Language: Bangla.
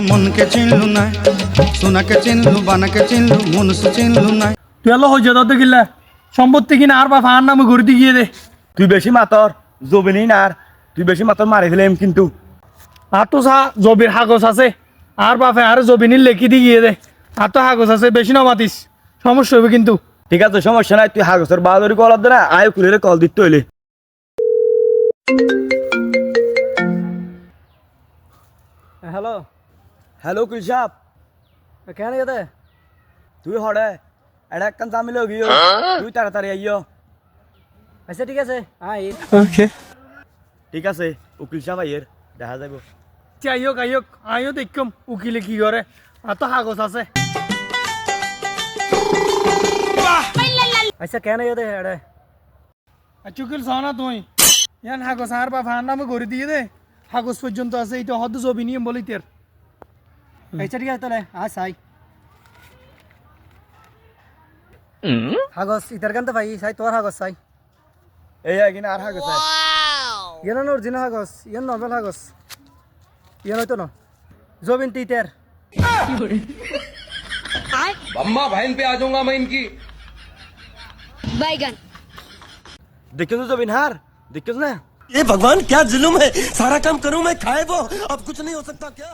মনকে চিনলু না, সোনাকে চিনলু, বানাকে চিনলু, মনুষ চিনলু না। তুই এলো হয়ে যা তো গিল্লা সম্পত্তি কিনা আর বা ফার নামে ঘুরতে গিয়ে দে। তুই বেশি মাতর জবিনি না, আর তুই বেশি মাতর মারি ফেলেম কিন্তু। আর তো সা জবির হাগজ আছে আর বাপে আর জবিনির লেখি দিয়ে গিয়ে দে। আর তো হাগজ আছে বেশি না মাতিস, সমস্যা হবে কিন্তু। ঠিক আছে সমস্যা নাই, তুই হাগসের বাহাদুরি কল দে না, আয় কুলের কল দিতে হইলে। হ্যালো হ্যালো কুল সাহেব, কেন গেতে? তুই হড়ে এটা একখান জামিল গিয়ে তুই তাড়াতাড়ি আইও। আচ্ছা ঠিক আছে ঠিক আছে উকিল সাহেব আইয়ের দেখা যাবো। আইয়ক আইয়ক আইও দেখম উকিলে কি করে। আর তো হাগজ আছে। আচ্ছা কেন গেতে এড়ে? আচ্ছা উকিল চাও না তুই ইয়ান হাগজ আর বা ফার নামে ঘুরে দিয়ে দে। হাগজ পর্যন্ত আছে এইটা হদ জবি নিয়ম বলি তের। আচ্ছা ঠিক আছে তাহলে আয় চাই হাগজ ইতার গান তো ভাই চাই তোর হাগজ চাই। এই কিনা আর হাগস ইয়ান অরিজিনাল হাগজ ইয়ান নভেল হাগজ ইয়ান হয়তো না জবিন টিটের। अम्मा बहन पे आ जाऊंगा मैं इनकी। बैगन দেখে তো জবিন হার দেখে না। ये भगवान क्या जुलुम है, सारा काम करूं मैं खाए वो, अब कुछ नहीं हो सकता क्या।